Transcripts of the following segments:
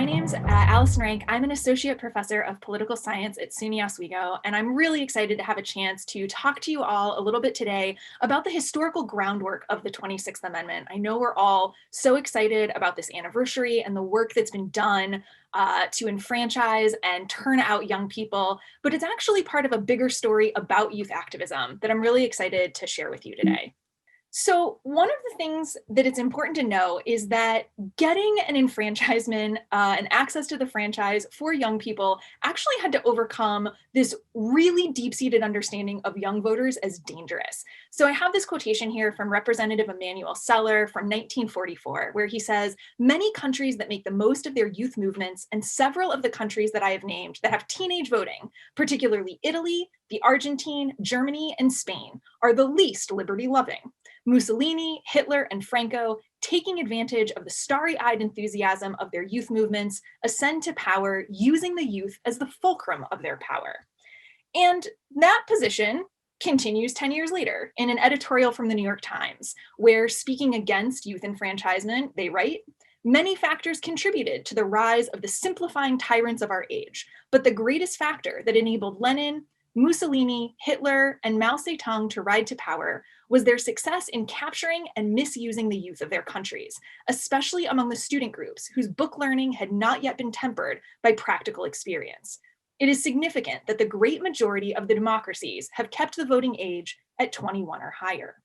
my name's Allison Rank. I'm an associate professor of political science at SUNY Oswego, and I'm really excited to have a chance to talk to you all a little bit today about the historical groundwork of the 26th Amendment. I know we're all so excited about this anniversary and the work that's been done to enfranchise and turn out young people, but it's actually part of a bigger story about youth activism that I'm really excited to share with you today. So one of the things that it's important to know is that getting an enfranchisement and access to the franchise for young people actually had to overcome this really deep-seated understanding of young voters as dangerous. So I have this quotation here from Representative Emanuel Seller from 1944, where he says, "Many countries that make the most of their youth movements and several of the countries that I have named that have teenage voting, particularly Italy, the Argentine, Germany, and Spain, are the least liberty-loving. Mussolini, Hitler, and Franco, taking advantage of the starry-eyed enthusiasm of their youth movements, ascend to power using the youth as the fulcrum of their power." And that position continues 10 years later in an editorial from the New York Times, where, speaking against youth enfranchisement, they write, "Many factors contributed to the rise of the simplifying tyrants of our age, but the greatest factor that enabled Lenin, Mussolini, Hitler, and Mao Zedong to ride to power was their success in capturing and misusing the youth of their countries, especially among the student groups whose book learning had not yet been tempered by practical experience. It is significant that the great majority of the democracies have kept the voting age at 21 or higher."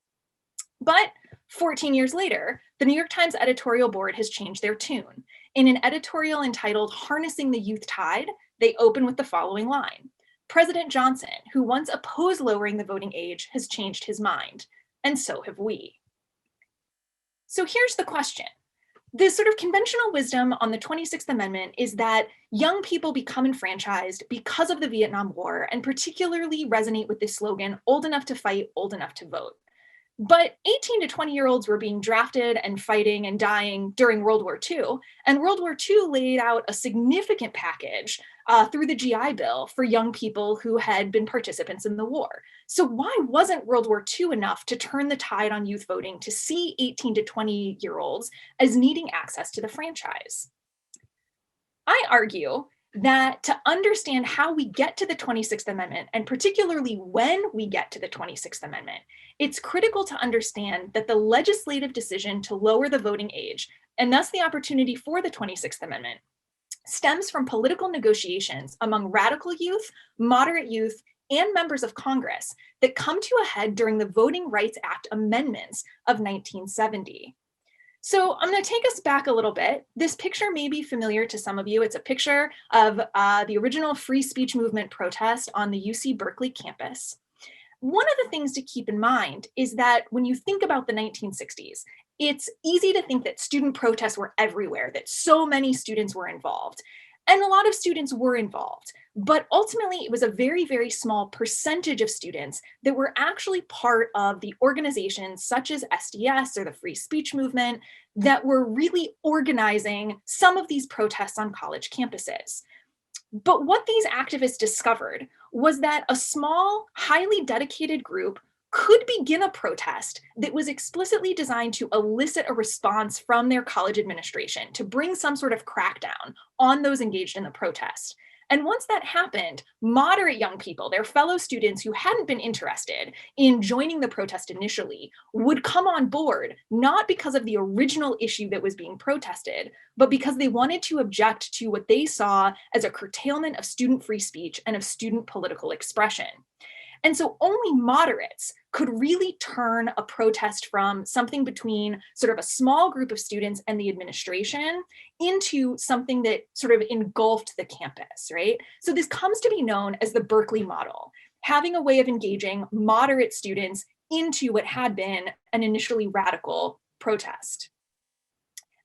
But 14 years later, the New York Times editorial board has changed their tune. In an editorial entitled "Harnessing the Youth Tide," they open with the following line: "President Johnson, who once opposed lowering the voting age, has changed his mind, and so have we." So here's the question. The sort of conventional wisdom on the 26th Amendment is that young people become enfranchised because of the Vietnam War, and particularly resonate with this slogan, "Old enough to fight, old enough to vote." But 18 to 20-year-olds were being drafted and fighting and dying during World War II, and World War II laid out a significant package through the GI Bill for young people who had been participants in the war. So why wasn't World War II enough to turn the tide on youth voting to see 18 to 20-year-olds as needing access to the franchise? I argue that to understand how we get to the 26th Amendment, and particularly when we get to the 26th Amendment, it's critical to understand that the legislative decision to lower the voting age, and thus the opportunity for the 26th Amendment, stems from political negotiations among radical youth, moderate youth, and members of Congress that come to a head during the Voting Rights Act amendments of 1970. So I'm going to take us back a little bit. This picture may be familiar to some of you. It's a picture of the original free speech movement protest on the UC Berkeley campus. One of the things to keep in mind is that when you think about the 1960s, it's easy to think that student protests were everywhere, that so many students were involved. And a lot of students were involved, but ultimately it was a very, very small percentage of students that were actually part of the organizations such as SDS or the free speech movement that were really organizing some of these protests on college campuses. But what these activists discovered was that a small, highly dedicated group could begin a protest that was explicitly designed to elicit a response from their college administration, to bring some sort of crackdown on those engaged in the protest. And once that happened, moderate young people, their fellow students who hadn't been interested in joining the protest initially, would come on board, not because of the original issue that was being protested, but because they wanted to object to what they saw as a curtailment of student free speech and of student political expression. And so only moderates could really turn a protest from something between sort of a small group of students and the administration into something that sort of engulfed the campus, right? So this comes to be known as the Berkeley model, having a way of engaging moderate students into what had been an initially radical protest.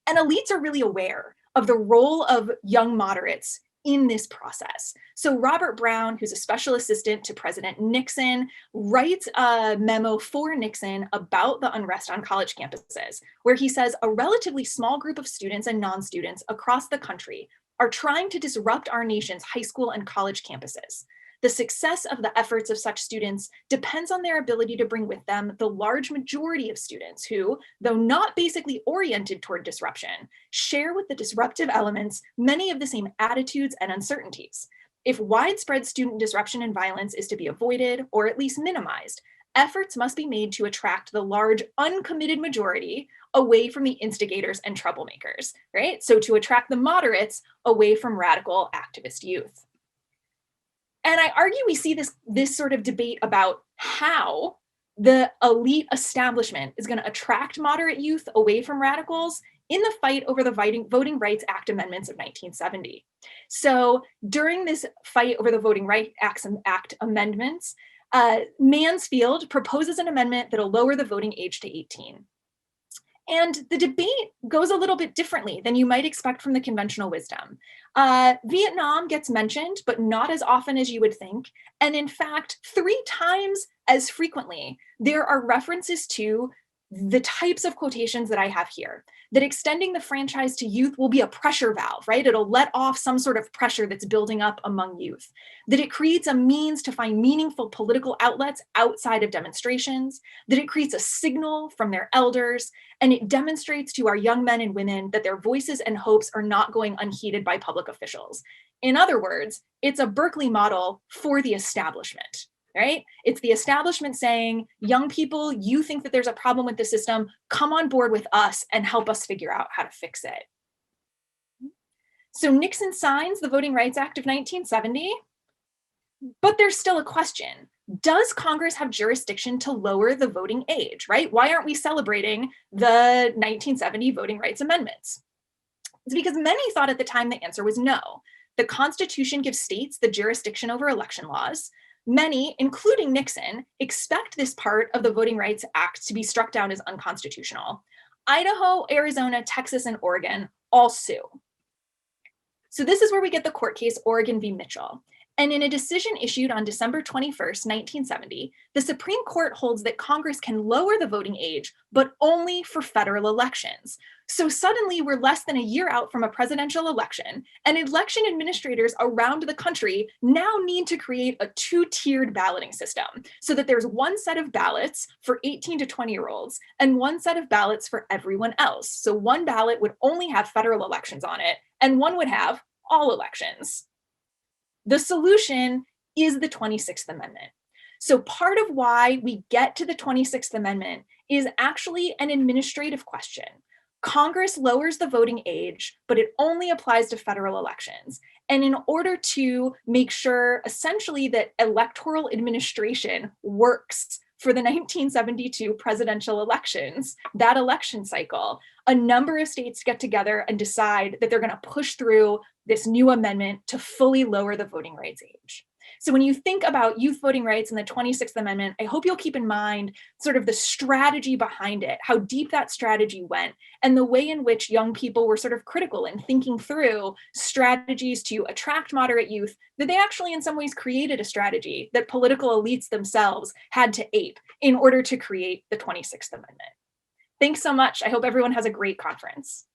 And elites are really aware of the role of young moderates in this process. So Robert Brown, who's a special assistant to President Nixon, writes a memo for Nixon about the unrest on college campuses, where he says a relatively small group of students and non-students across the country are trying to disrupt our nation's high school and college campuses. The success of the efforts of such students depends on their ability to bring with them the large majority of students who, though not basically oriented toward disruption, share with the disruptive elements many of the same attitudes and uncertainties. If widespread student disruption and violence is to be avoided, or at least minimized, efforts must be made to attract the large uncommitted majority away from the instigators and troublemakers, right? So to attract the moderates away from radical activist youth. And I argue we see this sort of debate about how the elite establishment is going to attract moderate youth away from radicals in the fight over the Voting Rights Act amendments of 1970. So during this fight over the Voting Rights Act amendments, Mansfield proposes an amendment that'll lower the voting age to 18. And the debate goes a little bit differently than you might expect from the conventional wisdom. Vietnam gets mentioned, but not as often as you would think. And in fact, 3 times as frequently, there are references to the types of quotations that I have here, that extending the franchise to youth will be a pressure valve, right? It'll let off some sort of pressure that's building up among youth, that it creates a means to find meaningful political outlets outside of demonstrations, that it creates a signal from their elders, and it demonstrates to our young men and women that their voices and hopes are not going unheeded by public officials. In other words, it's a Berkeley model for the establishment. Right? It's the establishment saying, young people, you think that there's a problem with the system, come on board with us and help us figure out how to fix it. So Nixon signs the Voting Rights Act of 1970, but there's still a question. Does Congress have jurisdiction to lower the voting age, right? Why aren't we celebrating the 1970 Voting Rights Amendments? It's because many thought at the time the answer was no. The Constitution gives states the jurisdiction over election laws. Many, including Nixon, expect this part of the Voting Rights Act to be struck down as unconstitutional. Idaho, Arizona, Texas, and Oregon all sue. So this is where we get the court case Oregon v. Mitchell. And in a decision issued on December 21st, 1970, the Supreme Court holds that Congress can lower the voting age, but only for federal elections. So suddenly we're less than a year out from a presidential election, and election administrators around the country now need to create a 2-tiered balloting system so that there's one set of ballots for 18 to 20-year-olds and one set of ballots for everyone else. So one ballot would only have federal elections on it, and one would have all elections. The solution is the 26th Amendment. So part of why we get to the 26th Amendment is actually an administrative question. Congress lowers the voting age, but it only applies to federal elections. And in order to make sure essentially that electoral administration works for the 1972 presidential elections, that election cycle, a number of states get together and decide that they're going to push through this new amendment to fully lower the voting rights age. So when you think about youth voting rights and the 26th Amendment, I hope you'll keep in mind sort of the strategy behind it, how deep that strategy went, and the way in which young people were sort of critical in thinking through strategies to attract moderate youth, that they actually in some ways created a strategy that political elites themselves had to ape in order to create the 26th Amendment. Thanks so much. I hope everyone has a great conference.